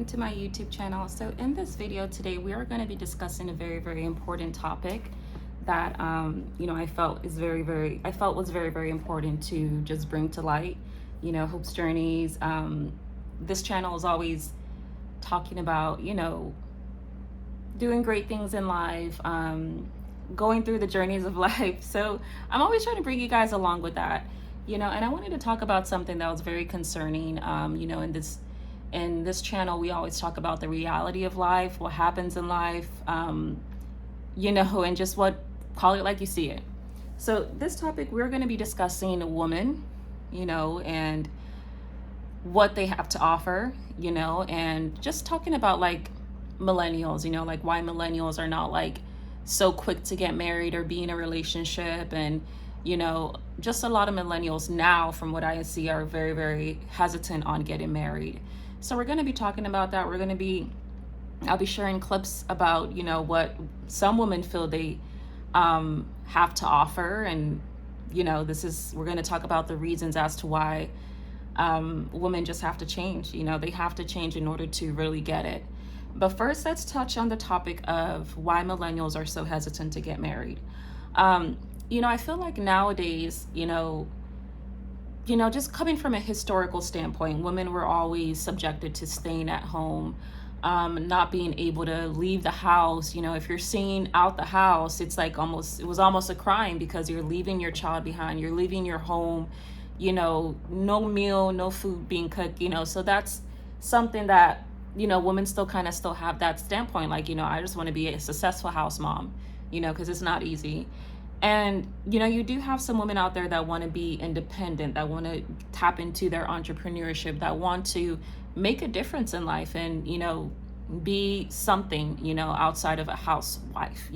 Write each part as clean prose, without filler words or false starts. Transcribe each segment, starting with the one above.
welcome to my YouTube channel. So in this video today, we are going to be discussing a very important topic that I felt was very important to just bring to light. Hope's Journeys. This channel is always talking about doing great things in life, going through the journeys of life. So I'm always trying to bring you guys along with that. And I wanted to talk about something that was very concerning. In this channel, we always talk about the reality of life, what happens in life, and just call it like you see it. So this topic, we're going to be discussing a woman, and what they have to offer, and just talking about like millennials, like why millennials are not like so quick to get married or be in a relationship. And just a lot of millennials now, from what I see, are very hesitant on getting married. So we're going to be talking about that. I'll be sharing clips about, what some women feel they have to offer. And, we're going to talk about the reasons as to why women just have to change. They have to change in order to really get it. But first, let's touch on the topic of why millennials are so hesitant to get married. I feel like nowadays, just coming from a historical standpoint, women were always subjected to staying at home, not being able to leave the house. If you're seen out the house, it was almost a crime because you're leaving your child behind, you're leaving your home, no meal, no food being cooked, so that's something that, women still have that standpoint. Like, I just want to be a successful house mom, because it's not easy. And, you do have some women out there that want to be independent, that want to tap into their entrepreneurship, that want to make a difference in life and, be something, outside of a housewife,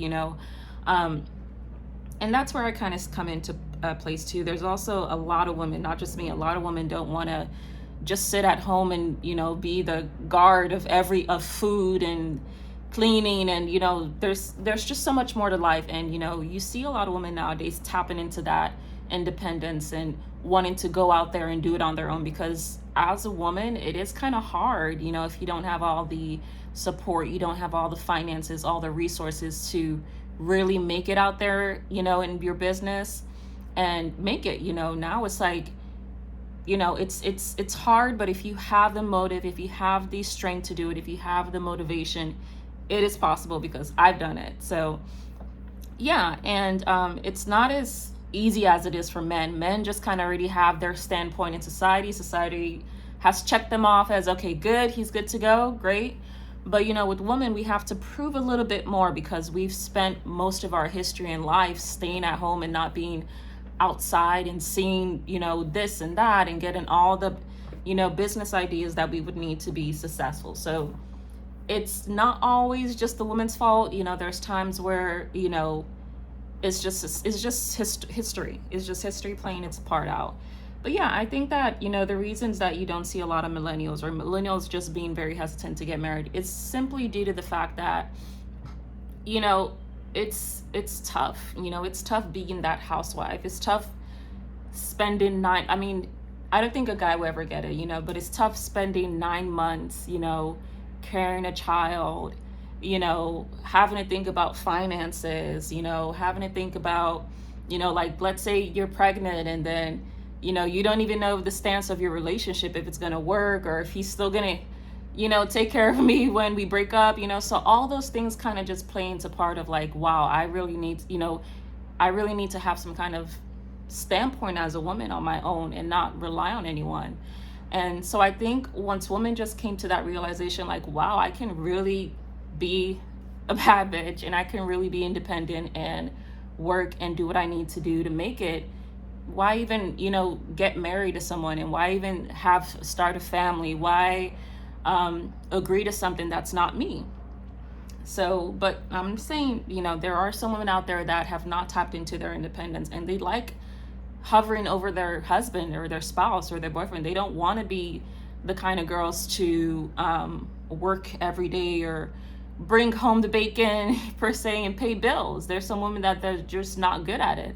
and that's where I kind of come into place too. There's also a lot of women, not just me, a lot of women don't want to just sit at home and, be the guard of food and cleaning, and there's just so much more to life. And you see a lot of women nowadays tapping into that independence and wanting to go out there and do it on their own, because as a woman it is kind of hard, if you don't have all the support, you don't have all the finances, all the resources to really make it out there, in your business and make it. Now it's like, it's hard, but if you have the motive, if you have the strength to do it, if you have the motivation, it is possible, because I've done it. So yeah, and it's not as easy as it is for men. Men just kind of already have their standpoint in society. Society has checked them off as, okay, good, he's good to go, great. But with women, we have to prove a little bit more, because we've spent most of our history in life staying at home and not being outside and seeing, this and that, and getting all the, business ideas that we would need to be successful. So it's not always just the woman's fault. There's times where, it's just history. It's just history playing its part out. But yeah, I think that, the reasons that you don't see a lot of millennials, or millennials just being very hesitant to get married, is simply due to the fact that, it's tough. It's tough being that housewife. It's tough spending I don't think a guy will ever get it, but it's tough spending 9 months, carrying a child, having to think about finances, having to think about, like, let's say you're pregnant and then, you don't even know the stance of your relationship, if it's going to work, or if he's still going to, take care of me when we break up, so all those things kind of just play into part of like, wow, I really need to have some kind of standpoint as a woman on my own and not rely on anyone. And so I think once women just came to that realization, like, wow, I can really be a bad bitch, and I can really be independent and work and do what I need to do to make it. Why even, get married to someone, and why even start a family? Why agree to something that's not me? So, but I'm saying, there are some women out there that have not tapped into their independence, and they like hovering over their husband or their spouse or their boyfriend. They don't want to be the kind of girls to work every day or bring home the bacon per se and pay bills. There's some women that they're just not good at it.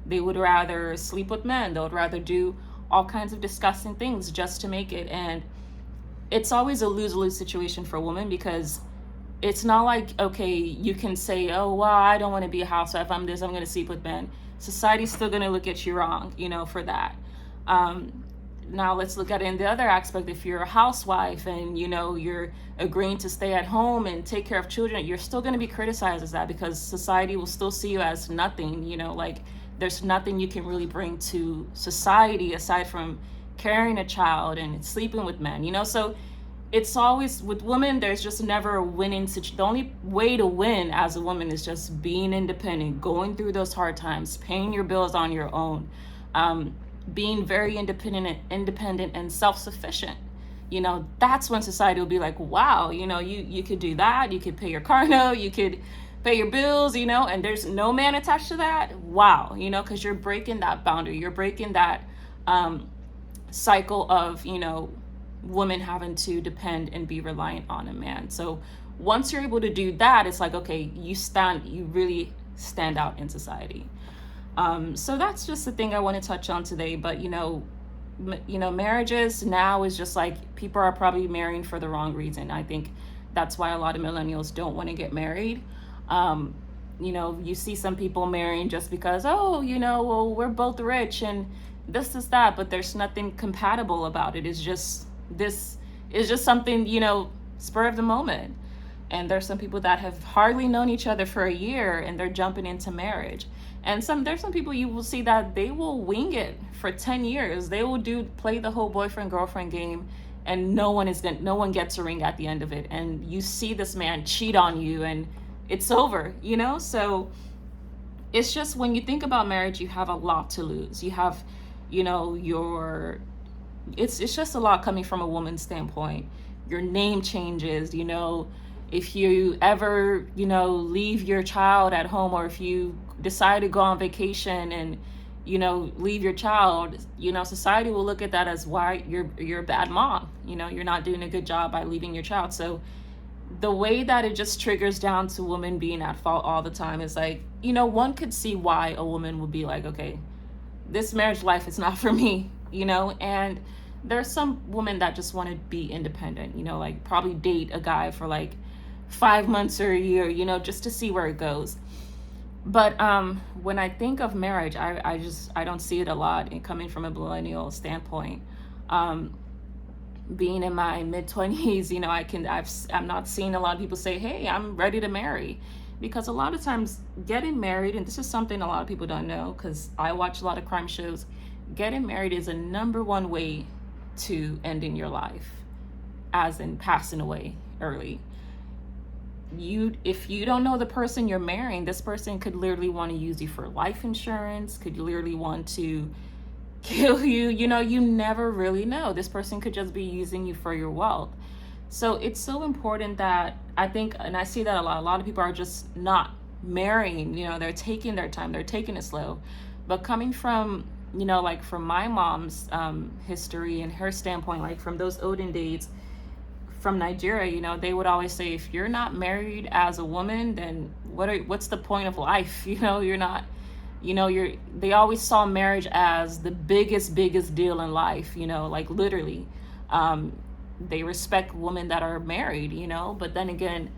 They would rather sleep with men. They would rather do all kinds of disgusting things just to make it. And it's always a lose-lose situation for women, because it's not like, okay, you can say, oh well, I don't want to be a housewife, I'm this, I'm going to sleep with men. Society's still going to look at you wrong, for that. Now let's look at it in the other aspect. If you're a housewife and you're agreeing to stay at home and take care of children, you're still going to be criticized as that, because society will still see you as nothing. Like, there's nothing you can really bring to society aside from carrying a child and sleeping with men. So it's always, with women, there's just never a winning situation. The only way to win as a woman is just being independent, going through those hard times, paying your bills on your own, being very independent and self-sufficient. That's when society will be like, wow, you could do that, you could pay your car note, you could pay your bills, and there's no man attached to that. Wow, because you're breaking that boundary, you're breaking that cycle of women having to depend and be reliant on a man. So once you're able to do that, it's like, okay, you really stand out in society. So that's just the thing I want to touch on today. But marriages now is just like, people are probably marrying for the wrong reason. I think that's why a lot of millennials don't want to get married. You see some people marrying just because, oh, well, we're both rich and this is that, but there's nothing compatible about it. It's just, this is just something, spur of the moment. And there's some people that have hardly known each other for a year and they're jumping into marriage. And there's some people you will see that they will wing it for 10 years. They will play the whole boyfriend girlfriend game, and no one gets a ring at the end of it. And you see this man cheat on you and it's over, So it's just, when you think about marriage, you have a lot to lose. You have, it's just a lot coming from a woman's standpoint. Your name changes, if you ever, leave your child at home, or if you decide to go on vacation and, leave your child, society will look at that as, why you're a bad mom. You're not doing a good job by leaving your child. So the way that it just triggers down to women being at fault all the time is like, one could see why a woman would be like, okay, this marriage life is not for me, and there's some women that just want to be independent, like probably date a guy for like 5 months or a year, just to see where it goes. But when I think of marriage, I don't see it a lot. And coming from a millennial standpoint, being in my mid-20s, I'm not seeing a lot of people say, hey, I'm ready to marry. Because a lot of times getting married, and this is something a lot of people don't know, because I watch a lot of crime shows, getting married is a number one way to ending your life, as in passing away early. If you don't know the person you're marrying, this person could literally want to use you for life insurance, could literally want to kill you. You never really know. This person could just be using you for your wealth. So it's so important that, I think, and I see that a lot of people are just not marrying, they're taking their time, they're taking it slow. But coming from, like from my mom's history and her standpoint, like from those olden days from Nigeria, they would always say, if you're not married as a woman, then what's the point of life? You're not, they always saw marriage as the biggest deal in life, like literally. They respect women that are married, but then again,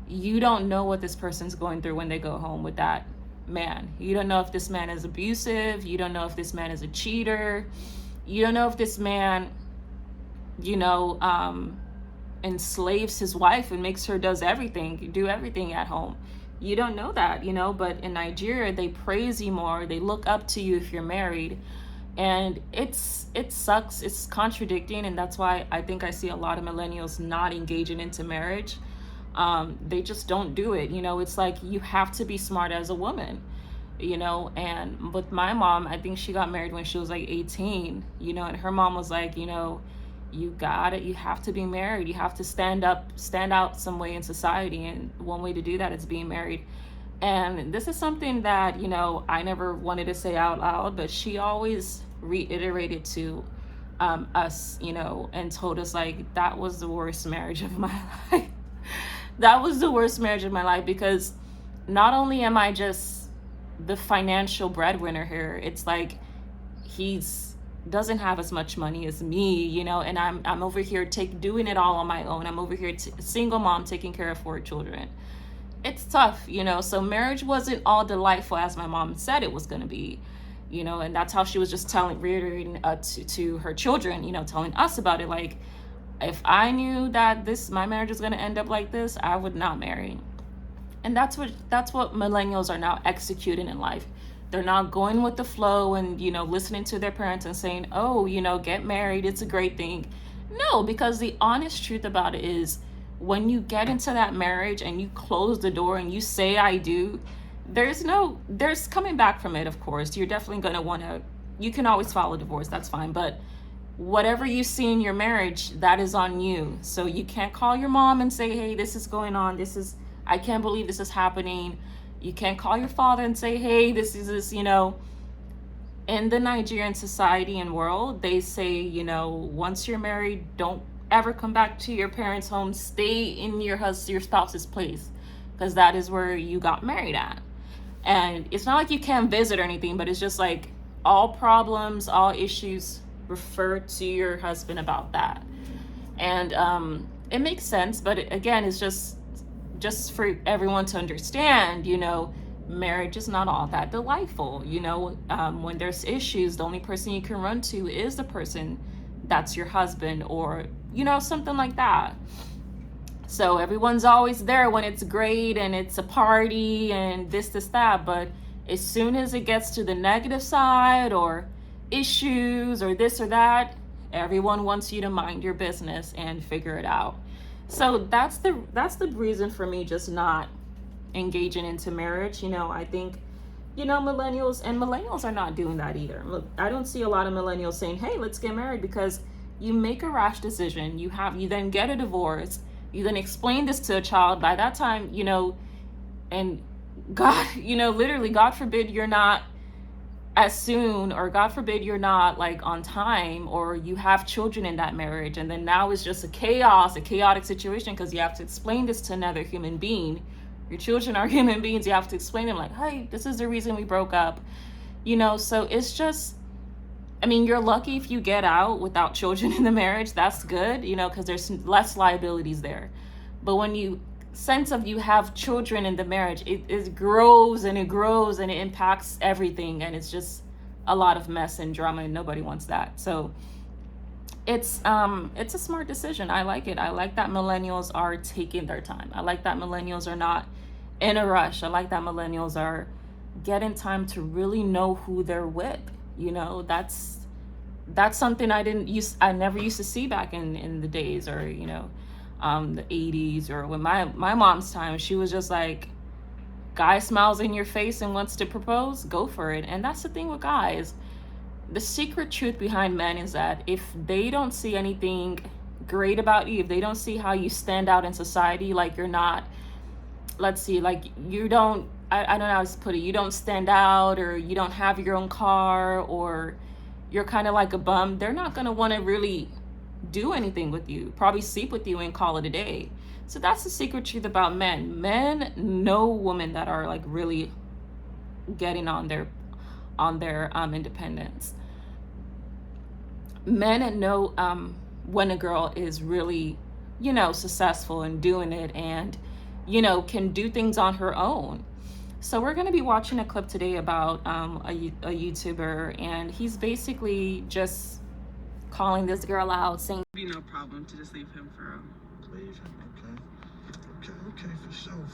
you don't know what this person's going through when they go home with that man. You don't know if this man is abusive. You don't know if this man is a cheater. You don't know if this man, enslaves his wife and makes her do everything at home. You don't know that, but in Nigeria, they praise you more. They look up to you if you're married. And it sucks. It's contradicting. And that's why I think I see a lot of millennials not engaging into marriage. They just don't do it. It's like, you have to be smart as a woman, and with my mom, I think she got married when she was like 18, and her mom was like, you got it. You have to be married. You have to stand out some way in society. And one way to do that is being married. And this is something that, I never wanted to say out loud, but she always reiterated to us, and told us, like, that was the worst marriage of my life. That was the worst marriage of my life, because not only am I just the financial breadwinner here, it's like he's doesn't have as much money as me, you know, and I'm over here doing it all on my own. I'm over here single mom taking care of 4 children. It's tough, you know. So marriage wasn't all delightful as my mom said it was going to be, you know, and that's how she was just reiterating to her children, you know, telling us about it. Like, if I knew that my marriage is going to end up like this, I would not marry. And that's what millennials are now executing in life. They're not going with the flow and, you know, listening to their parents and saying, oh, you know, get married, it's a great thing. No, because the honest truth about it is, when you get into that marriage and you close the door and you say I do, there's coming back from it. Of course, you're definitely going to want to, you can always file a divorce, that's fine, but whatever you see in your marriage, that is on you. So you can't call your mom and say, hey, this is going on, I can't believe this is happening. You can't call your father and say, hey, this is, you know. In the Nigerian society and world, they say, you know, once you're married, don't ever come back to your parents' home. Stay in your spouse's place, because that is where you got married at. And it's not like you can't visit or anything, but it's just like, all problems, all issues, refer to your husband about that. And it makes sense, but again, it's just for everyone to understand, you know, marriage is not all that delightful. You know, when there's issues, the only person you can run to is the person that's your husband, or, you know, something like that. So everyone's always there when it's great and it's a party and this, that. But as soon as it gets to the negative side or issues or this or that, everyone wants you to mind your business and figure it out. So that's the reason for me just not engaging into marriage. You know, I think, you know, millennials are not doing that either. Look, I don't see a lot of millennials saying, hey, let's get married, because you make a rash decision, you then get a divorce, you then explain this to a child. By that time, you know, and God, you know, literally, God forbid you're not as soon, or God forbid you're not like on time, or you have children in that marriage, and then now it's just a chaotic situation because you have to explain this to another human being. Your children are human beings. You have to explain them, like, hey, this is the reason we broke up, you know. So it's just, I mean, you're lucky if you get out without children in the marriage. That's good, you know, because there's less liabilities there. But when you have children in the marriage, it grows and it grows and it impacts everything, and it's just a lot of mess and drama, and nobody wants that. So it's a smart decision. I like it. I like that millennials are taking their time. I like that millennials are not in a rush. I like that millennials are getting time to really know who they're with. You know, that's something I never used to see back in the days, or, you know, the 80s, or when my mom's time. She was just like, guy smiles in your face and wants to propose, go for it. And that's the thing with guys. The secret truth behind men is that if they don't see anything great about you, if they don't see how you stand out in society, like you're not, let's see, like you don't, I don't know how to put it, you don't stand out, or you don't have your own car, or you're kind of like a bum, they're not going to want to really do anything with you, probably sleep with you and call it a day. So that's the secret truth about men. Men know women that are like really getting on their independence. Men know when a girl is really, you know, successful and doing it, and, you know, can do things on her own. So we're going to be watching a clip today about a YouTuber, and he's basically just calling this girl out, saying, "Be no problem to just leave him for leave him, okay, for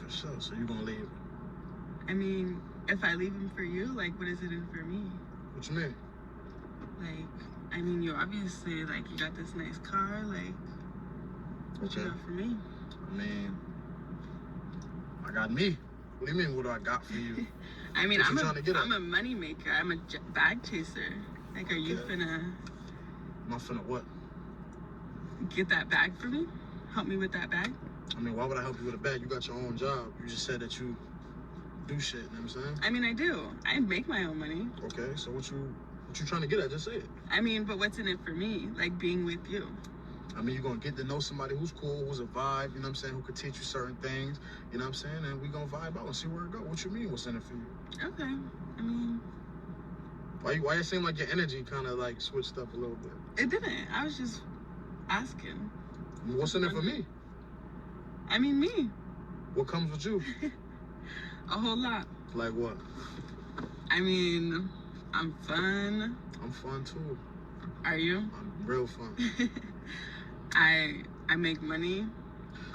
sure. So you gonna leave him? I mean, if I leave him for you, like, what does it do for me? What you mean? Like, I mean, you obviously, like, you got this nice car, like, what you got for me? I mean, I got me. What do you mean, what do I got for you? I mean, I'm a money maker. I'm a bag chaser. Like, are you finna... Am I finna what? Get that bag for me? Help me with that bag? I mean, why would I help you with a bag? You got your own job. You just said that you do shit, you know what I'm saying? I mean, I do. I make my own money. Okay, so what you trying to get at? Just say it. I mean, but what's in it for me? Like, being with you. I mean, you're going to get to know somebody who's cool, who's a vibe, you know what I'm saying, who could teach you certain things, you know what I'm saying, and we going to vibe out and see where it goes. What you mean, what's in it for you? Okay. I mean, Why you seem like your energy kind of like switched up a little bit? It didn't. I was just asking. What's in it for me? I mean, me. What comes with you? A whole lot. Like what? I mean, I'm fun. I'm fun too. Are you? I'm real fun. I make money.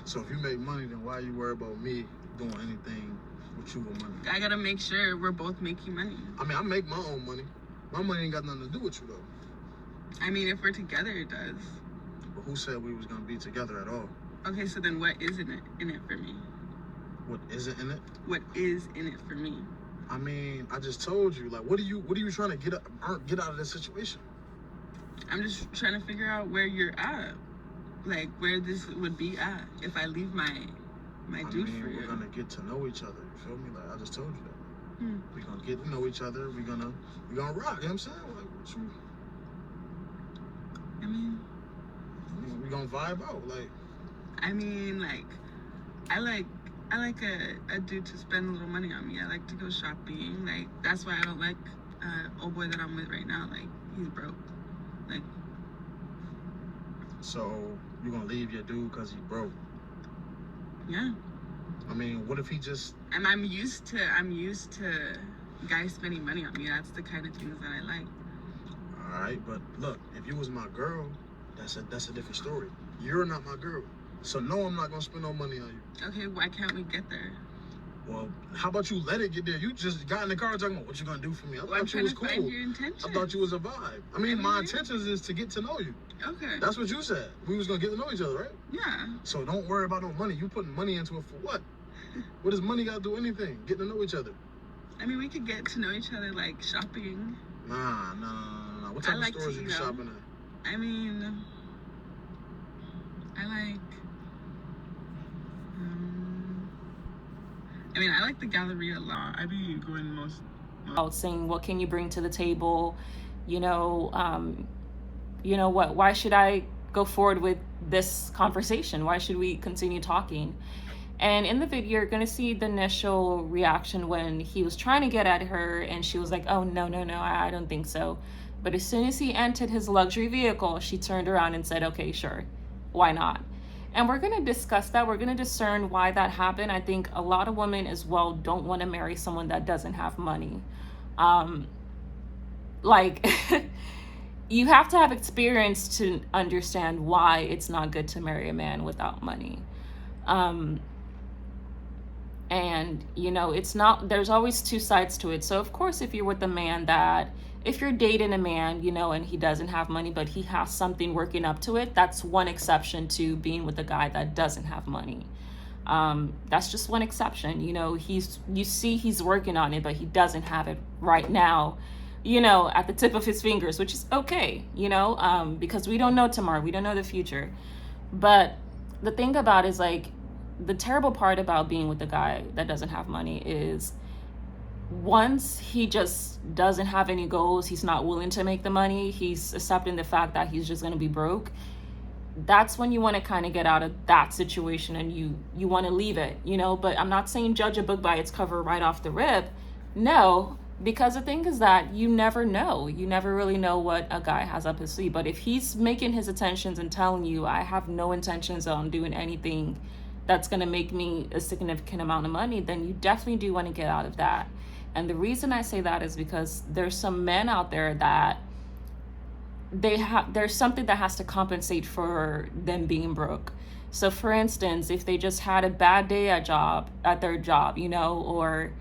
So if you make money, then why you worry about me doing anything with you with money? I gotta make sure we're both making money. I mean, I make my own money. My money ain't got nothing to do with you though. I mean, if we're together, it does. But who said we was gonna be together at all? Okay, so then what is in it for me? What isn't in it? What is in it for me? I mean, I just told you. Like, what are you trying to get out of this situation? I'm just trying to figure out where you're at, like where this would be at if I leave my dude for you. We're gonna get to know each other. You feel me? Like I just told you that. We're gonna get to know each other. We're gonna rock. You know what I'm saying? Like, what you? I mean, we're gonna vibe out. Like, I mean, like, I like a dude to spend a little money on me. I like to go shopping. Like, that's why I don't like old boy that I'm with right now. Like, he's broke. Like, so you're gonna leave your dude because he broke? Yeah. I mean, what if he just? And I'm used to guys spending money on me. That's the kind of things that I like. All right, but look, if you was my girl, that's a different story. You're not my girl, so no, I'm not gonna spend no money on you. Okay, why can't we get there? Well, how about you let it get there? You just got in the car talking about what you gonna do for me. I thought you was cool. Find your intentions. I thought you was a vibe. I mean, my intentions is to get to know you. Okay. That's what you said. We was gonna get to know each other, right? Yeah. So don't worry about no money. You putting money into it for what? What does money got to do anything? Getting to know each other. I mean, we could get to know each other like shopping. Nah. What type of stores you be shopping at? I mean, I like the Galleria a lot. I be going most. Out saying, what can you bring to the table? You know what? Why should I go forward with this conversation? Why should we continue talking? And in the video, you're gonna see the initial reaction when he was trying to get at her, and she was like, "Oh no, I don't think so." But as soon as he entered his luxury vehicle, she turned around and said, "Okay, sure, why not?" And we're going to discuss that. We're going to discern why that happened. I think a lot of women as well don't want to marry someone that doesn't have money. Like, you have to have experience to understand why it's not good to marry a man without money. And, it's not, there's always two sides to it. So, of course, if you're with a man if you're dating a man, and he doesn't have money, but he has something working up to it, that's one exception to being with a guy that doesn't have money. That's just one exception. You see he's working on it, but he doesn't have it right now, at the tip of his fingers, which is okay, because we don't know tomorrow. We don't know the future. But the thing about it is, like, the terrible part about being with a guy that doesn't have money is once he just doesn't have any goals, he's not willing to make the money, he's accepting the fact that he's just going to be broke, that's when you want to kind of get out of that situation and you want to leave it, But I'm not saying judge a book by its cover right off the rip. No, because the thing is that you never know. You never really know what a guy has up his sleeve. But if he's making his intentions and telling you, I have no intentions on doing anything that's going to make me a significant amount of money, then you definitely do want to get out of that. And the reason I say that is because there's some men out there that there's something that has to compensate for them being broke. So for instance, if they just had a bad day at their job, or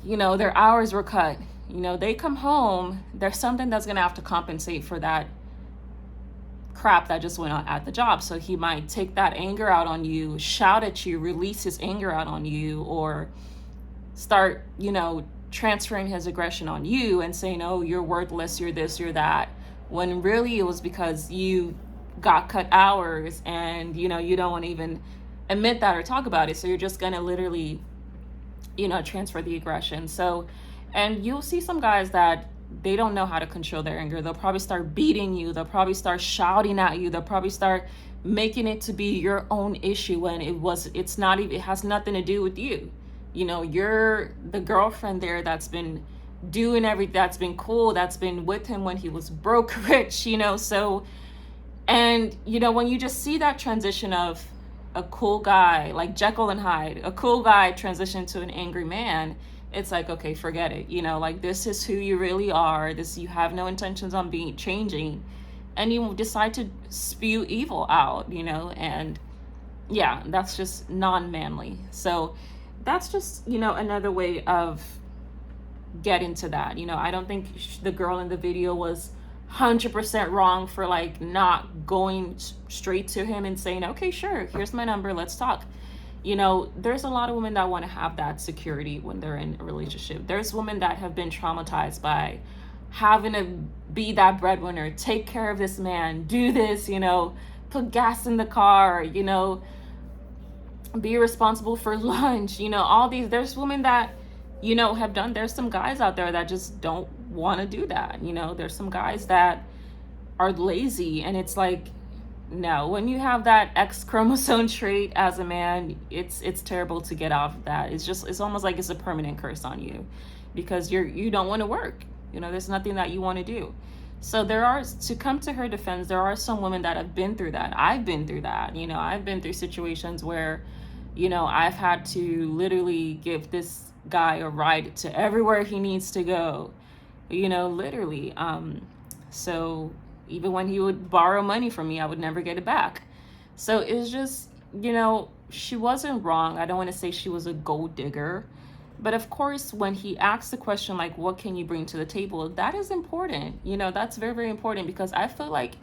their hours were cut, they come home, there's something that's going to have to compensate for that crap that just went on at the job. So he might take that anger out on you, shout at you, release his anger out on you, or start, transferring his aggression on you and saying, oh, you're worthless, you're this, you're that, when really it was because you got cut hours and, you don't want to even admit that or talk about it. So you're just going to literally, transfer the aggression. So, and you'll see some guys that they don't know how to control their anger. They'll probably start beating you. They'll probably start shouting at you. They'll probably start making it to be your own issue when it has nothing to do with you. You're the girlfriend there that's been doing everything, that's been cool, that's been with him when he was broke rich, so. And when you just see that transition of a cool guy like Jekyll and Hyde, a cool guy transition to an angry man, it's like, okay, forget it. Like, this is who you really are. You have no intentions on changing, and you decide to spew evil out, and yeah, that's just non-manly. So that's just, another way of getting to that. I don't think the girl in the video was 100% wrong for like not going straight to him and saying, okay, sure, here's my number, let's talk. There's a lot of women that want to have that security when they're in a relationship. There's women that have been traumatized by having to be that breadwinner, take care of this man, do this, put gas in the car, be responsible for lunch, all these. There's women that, have done. There's some guys out there that just don't want to do that. There's some guys that are lazy, and it's like, no, when you have that X chromosome trait as a man, it's terrible to get off of that. It's almost like it's a permanent curse on you, because you don't want to work. There's nothing that you want to do. So to come to her defense, there are some women that have been through that. I've been through that. I've been through situations where, I've had to literally give this guy a ride to everywhere he needs to go, literally. So even when he would borrow money from me, I would never get it back. So it's just, she wasn't wrong. I don't want to say she was a gold digger. But of course, when he asked the question, like, what can you bring to the table? That is important. That's very, very important, because I feel like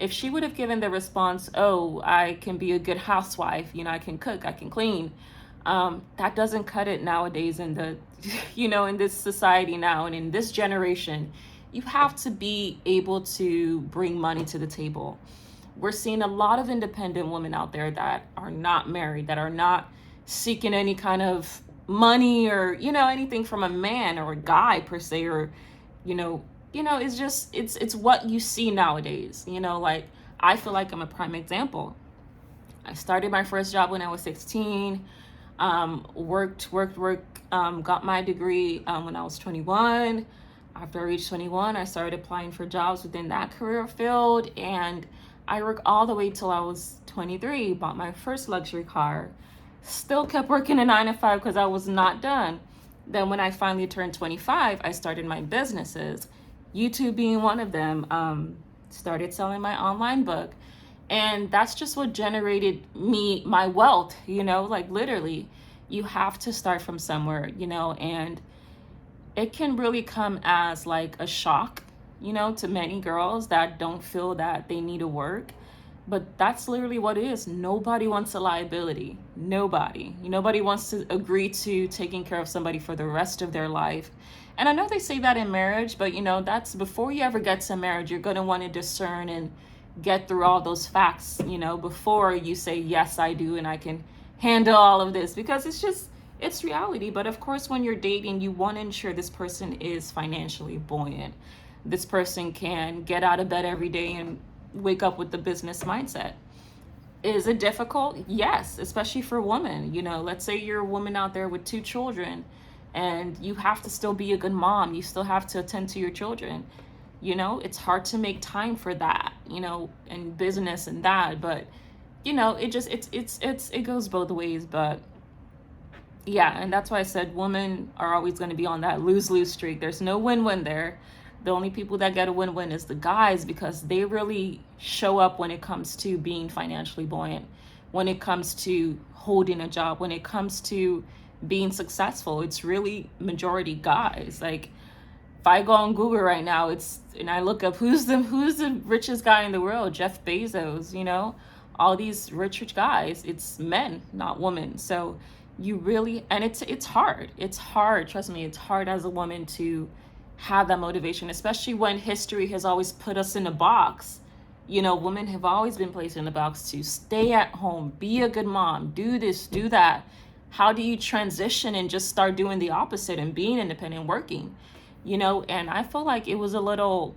if she would have given the response, oh, I can be a good housewife, I can cook, I can clean. That doesn't cut it nowadays in the, in this society now and in this generation. You have to be able to bring money to the table. We're seeing a lot of independent women out there that are not married, that are not seeking any kind of money or, anything from a man or a guy per se, or, it's just, it's what you see nowadays. Like, I feel like I'm a prime example. I started my first job when I was 16, worked, got my degree when I was 21. After I reached 21, I started applying for jobs within that career field, and I worked all the way till I was 23, bought my first luxury car, still kept working a 9 to 5 because I was not done. Then when I finally turned 25, I started my businesses, YouTube being one of them. Started selling my online book, and that's just what generated me my wealth. Like, literally, you have to start from somewhere, and it can really come as like a shock, to many girls that don't feel that they need to work. But that's literally what it is. Nobody wants a liability. Nobody wants to agree to taking care of somebody for the rest of their life. And I know they say that in marriage, but that's before you ever get to marriage. You're going to want to discern and get through all those facts, before you say, yes, I do, and I can handle all of this, because it's reality. But of course, when you're dating, you want to ensure this person is financially buoyant. This person can get out of bed every day and wake up with the business mindset. Is it difficult? Yes, especially for women. Let's say you're a woman out there with 2 children, and you have to still be a good mom. You still have to attend to your children. It's hard to make time for that, and business and that. But it goes both ways. But yeah, and that's why I said women are always going to be on that lose-lose streak. There's no win-win there. The only people that get a win-win is the guys, because they really show up when it comes to being financially buoyant, when it comes to holding a job, when it comes to being successful. It's really majority guys. Like, if I go on Google right now, and I look up who's the richest guy in the world, Jeff Bezos, all these rich guys, it's men, not women. So you really, and it's hard. It's hard. Trust me, it's hard as a woman to have that motivation, especially when history has always put us in a box. Women have always been placed in a box to stay at home, be a good mom, do this, do that. How do you transition and just start doing the opposite and being independent, working? And I feel like it was a little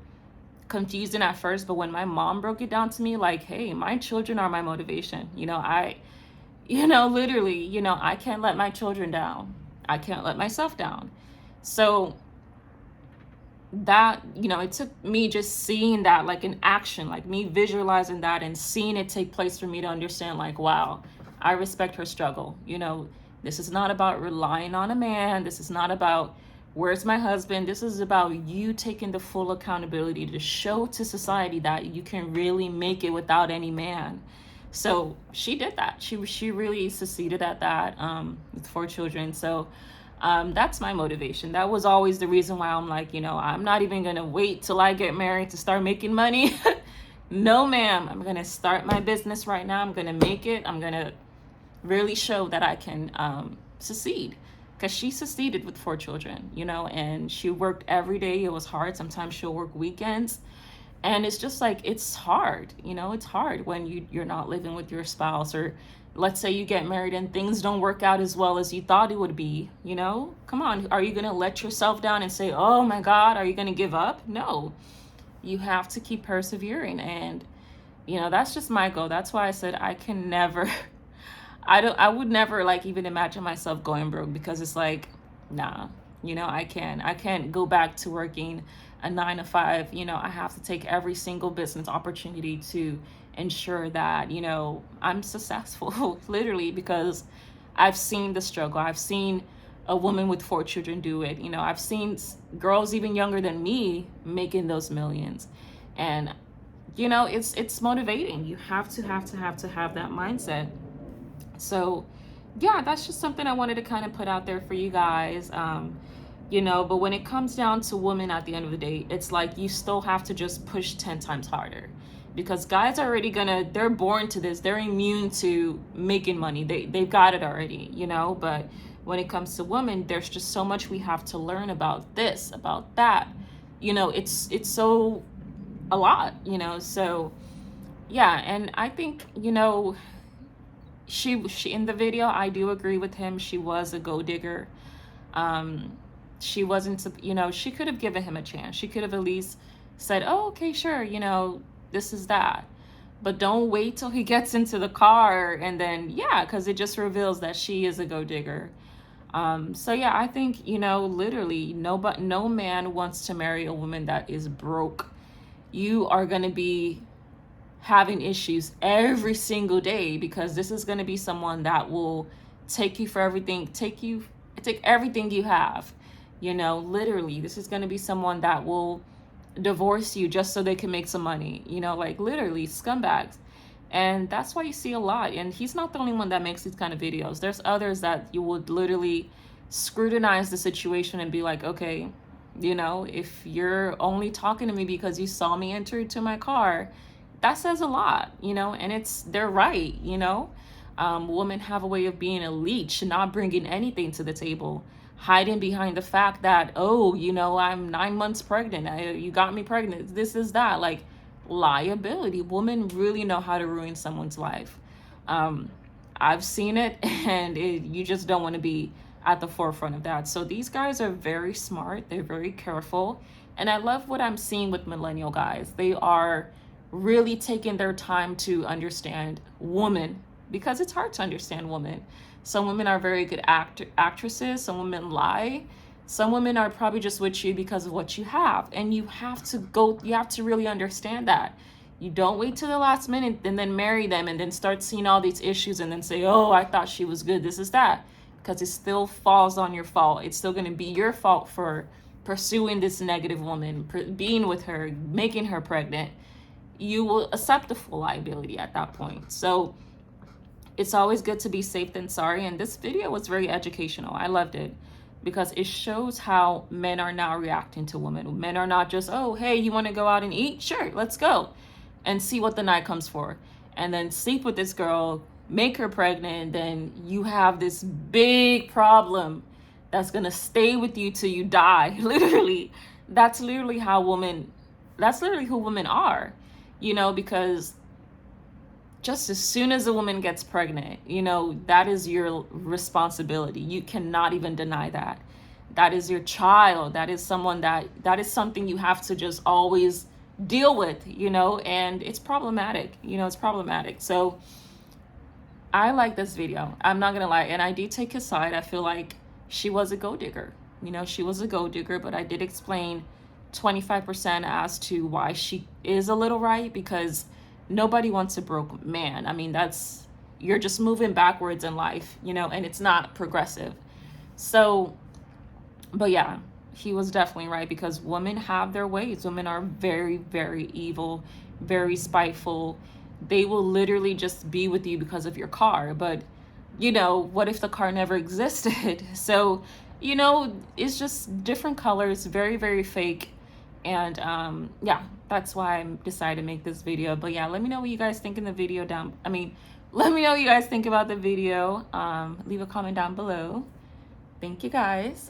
confusing at first, but when my mom broke it down to me, like, hey, my children are my motivation. Literally, I can't let my children down. I can't let myself down. So that, you know, it took me just seeing that like in action, like me visualizing that and seeing it take place for me to understand, like, wow, I respect her struggle. You know, this is not about relying on a man. This is not about where's my husband. This is about you taking the full accountability to show to society that you can really make it without any man. So she did that. She really succeeded at that, with 4 children. So that's my motivation. That was always the reason why I'm like, you know, I'm not even gonna wait till I get married to start making money. No, ma'am. I'm gonna start my business right now. I'm gonna make it. I'm gonna really show that I can succeed. Because she succeeded with 4 children, you know, and she worked every day. It was hard. Sometimes she'll work weekends. And it's just like, it's hard, you know, it's hard when you're not living with your spouse, or let's say you get married and things don't work out as well as you thought it would be, you know. Come on, are you going to let yourself down and say, oh my God, are you going to give up? No, you have to keep persevering. And, you know, that's just my goal. That's why I said I can never, I would never like even imagine myself going broke, because it's like, nah, you know, I can't go back to working a 9 to 5. You know, I have to take every single business opportunity to ensure that, you know, I'm successful. Literally, because I've seen the struggle. I've seen a woman with 4 children do it. You know, I've seen girls even younger than me making those millions. And, you know, it's motivating. You have to have that mindset. So yeah, that's just something I wanted to kind of put out there for you guys. You know, but when it comes down to women at the end of the day, it's like you still have to just push 10 times harder, because guys are already they're born to this. They're immune to making money. They've got it already, you know. But when it comes to women, there's just so much we have to learn about this, about that. You know, it's so a lot, you know. So yeah, and I think, you know, she in the video, I do agree with him. She was a gold digger. She wasn't, you know, she could have given him a chance. She could have at least said, oh, okay, sure, you know, this is that. But don't wait till he gets into the car and then, yeah, because it just reveals that she is a gold digger. So yeah, I think, you know, literally no man wants to marry a woman that is broke. You are going to be having issues every single day, because this is going to be someone that will take you for everything, take everything you have. You know, literally, this is going to be someone that will divorce you just so they can make some money, you know, like literally scumbags. And that's why you see a lot. And he's not the only one that makes these kind of videos. There's others that you would literally scrutinize the situation and be like, okay, you know, if you're only talking to me because you saw me enter into my car, that says a lot, you know. And they're right, you know. Women have a way of being a leech, not bringing anything to the table, hiding behind the fact that, oh, you know, I'm 9 months pregnant, you got me pregnant, this is that, like liability. Women really know how to ruin someone's life. I've seen it, and you just don't want to be at the forefront of that. So these guys are very smart, they're very careful, and I love what I'm seeing with millennial guys. They are really taking their time to understand women, because it's hard to understand women. Some women are very good actresses. Some women lie. Some women are probably just with you because of what you have. And you have to really understand that. You don't wait till the last minute and then marry them and then start seeing all these issues and then say, oh, I thought she was good, this is that. Because it still falls on your fault. It's still going to be your fault for pursuing this negative woman, being with her, making her pregnant. You will accept the full liability at that point. So it's always good to be safe than sorry. And this video was very educational. I loved it, because it shows how men are now reacting to women. Men are not just, oh, hey, you want to go out and eat? Sure, let's go. And see what the night comes for. And then sleep with this girl, make her pregnant, then you have this big problem that's going to stay with you till you die. Literally. That's literally who women are, you know, because just as soon as a woman gets pregnant, you know, that is your responsibility. You cannot even deny that. That is your child. That is something you have to just always deal with, you know, and it's problematic, you know, it's problematic. So I like this video. I'm not going to lie. And I do take his side. I feel like she was a gold digger. You know, she was a gold digger, but I did explain 25% as to why she is a little right, because nobody wants a broke man. I mean, that's, you're just moving backwards in life, you know, and it's not progressive. So, but yeah, he was definitely right, because women have their ways. Women are very, very evil, very spiteful. They will literally just be with you because of your car. But, you know, what if the car never existed? So, you know, it's just different colors, very, very fake. And yeah, that's why I decided to make this video. But yeah, let me know what you guys think in the video down. Let me know what you guys think about the video. Leave a comment down below. Thank you guys.